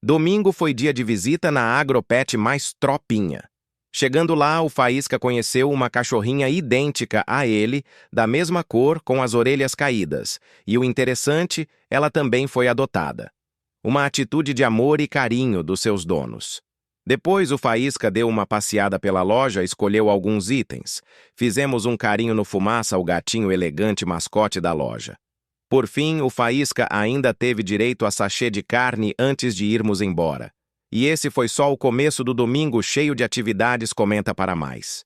Domingo foi dia de visita na Agropet mais tropinha. Chegando lá, o Faísca conheceu uma cachorrinha idêntica a ele, da mesma cor, com as orelhas caídas. E o interessante, ela também foi adotada. Uma atitude de amor e carinho dos seus donos. Depois, o Faísca deu uma passeada pela loja e escolheu alguns itens. Fizemos um carinho no Fumaça ao gatinho elegante mascote da loja. Por fim, o Faísca ainda teve direito a sachê de carne antes de irmos embora. E esse foi só o começo do domingo cheio de atividades. Comenta para mais.